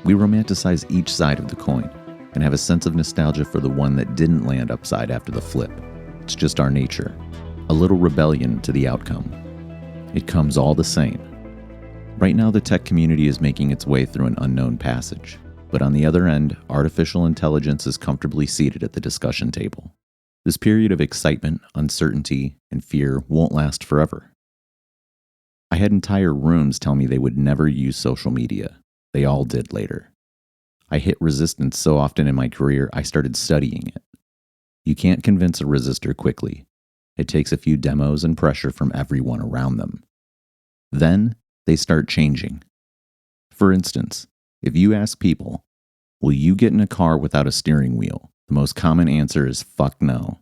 We romanticize each side of the coin and have a sense of nostalgia for the one that didn't land upside after the flip. It's just our nature. A little rebellion to the outcome. It comes all the same. Right now, the tech community is making its way through an unknown passage. But on the other end, artificial intelligence is comfortably seated at the discussion table. This period of excitement, uncertainty, and fear won't last forever. I had entire rooms tell me they would never use social media. They all did later. I hit resistance so often in my career, I started studying it. You can't convince a resistor quickly. It takes a few demos and pressure from everyone around them. Then they start changing. For instance, if you ask people, will you get in a car without a steering wheel? The most common answer is fuck no.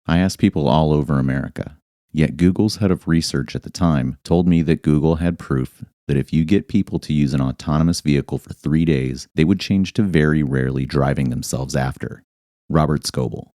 I asked people all over America. Yet Google's head of research at the time told me that Google had proof that if you get people to use an autonomous vehicle for 3 days, they would change to very rarely driving themselves after. Robert Scoble.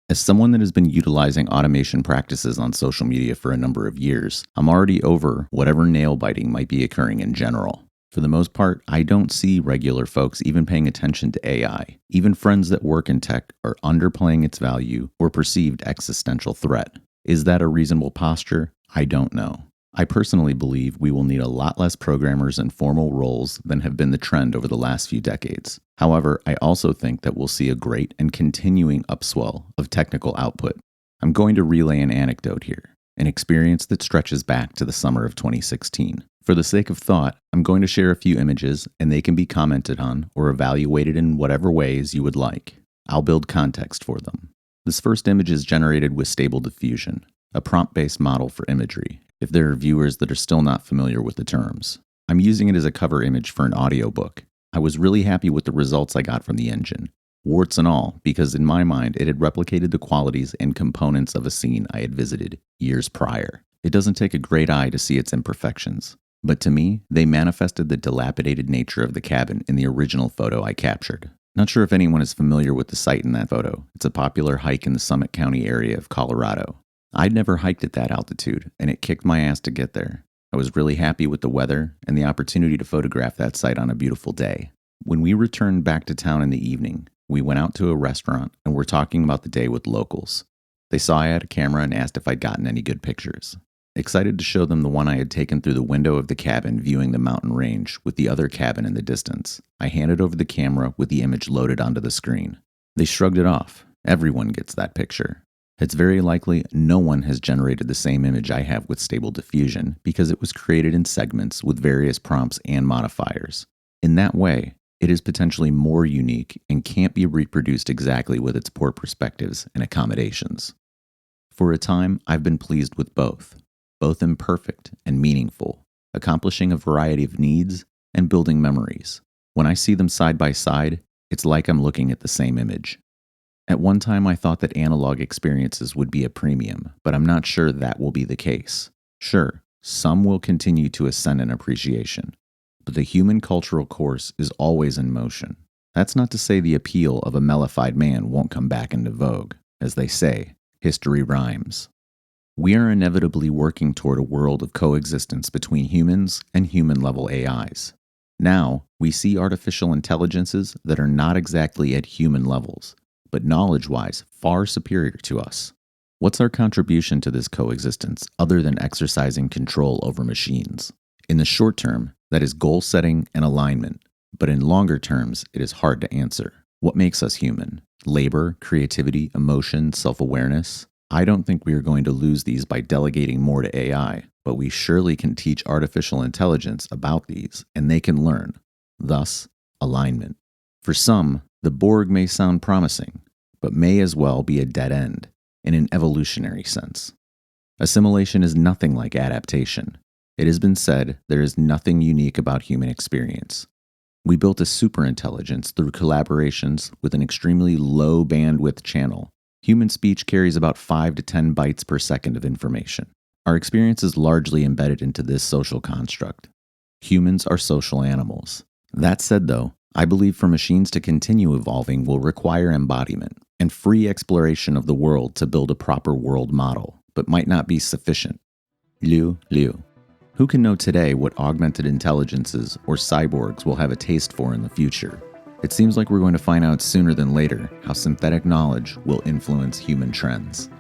As someone that has been utilizing automation practices on social media for a number of years, I'm already over whatever nail biting might be occurring in general. For the most part, I don't see regular folks even paying attention to AI. Even friends that work in tech are underplaying its value or perceived existential threat. Is that a reasonable posture? I don't know. I personally believe we will need a lot less programmers in formal roles than have been the trend over the last few decades. However, I also think that we'll see a great and continuing upswell of technical output. I'm going to relay an anecdote here, an experience that stretches back to the summer of 2016. For the sake of thought, I'm going to share a few images, and they can be commented on or evaluated in whatever ways you would like. I'll build context for them. This first image is generated with Stable Diffusion, a prompt-based model for imagery, if there are viewers that are still not familiar with the terms. I'm using it as a cover image for an audiobook. I was really happy with the results I got from the engine, warts and all, because in my mind it had replicated the qualities and components of a scene I had visited years prior. It doesn't take a great eye to see its imperfections, but to me, they manifested the dilapidated nature of the cabin in the original photo I captured. Not sure if anyone is familiar with the site in that photo. It's a popular hike in the Summit County area of Colorado. I'd never hiked at that altitude, and it kicked my ass to get there. I was really happy with the weather and the opportunity to photograph that site on a beautiful day. When we returned back to town in the evening, we went out to a restaurant and were talking about the day with locals. They saw I had a camera and asked if I'd gotten any good pictures. Excited to show them the one I had taken through the window of the cabin viewing the mountain range with the other cabin in the distance, I handed over the camera with the image loaded onto the screen. They shrugged it off. Everyone gets that picture. It's very likely no one has generated the same image I have with Stable Diffusion because it was created in segments with various prompts and modifiers. In that way, it is potentially more unique and can't be reproduced exactly with its poor perspectives and accommodations. For a time, I've been pleased with both imperfect and meaningful, accomplishing a variety of needs and building memories. When I see them side by side, it's like I'm looking at the same image. At one time, I thought that analog experiences would be a premium, but I'm not sure that will be the case. Sure, some will continue to ascend in appreciation, but the human cultural course is always in motion. That's not to say the appeal of a mellified man won't come back into vogue. As they say, history rhymes. We are inevitably working toward a world of coexistence between humans and human-level AIs. Now, we see artificial intelligences that are not exactly at human levels, but knowledge-wise far superior to us. What's our contribution to this coexistence other than exercising control over machines? In the short term, that is goal setting and alignment, but in longer terms, it is hard to answer. What makes us human? Labor, creativity, emotion, self-awareness? I don't think we are going to lose these by delegating more to AI, but we surely can teach artificial intelligence about these, and they can learn. Thus, alignment. For some, the Borg may sound promising, but may as well be a dead end, in an evolutionary sense. Assimilation is nothing like adaptation. It has been said there is nothing unique about human experience. We built a superintelligence through collaborations with an extremely low bandwidth channel. Human speech carries about 5 to 10 bytes per second of information. Our experience is largely embedded into this social construct. Humans are social animals. That said, though, I believe for machines to continue evolving will require embodiment and free exploration of the world to build a proper world model, but might not be sufficient. Liu. Who can know today what augmented intelligences or cyborgs will have a taste for in the future? It seems like we're going to find out sooner than later how synthetic knowledge will influence human trends.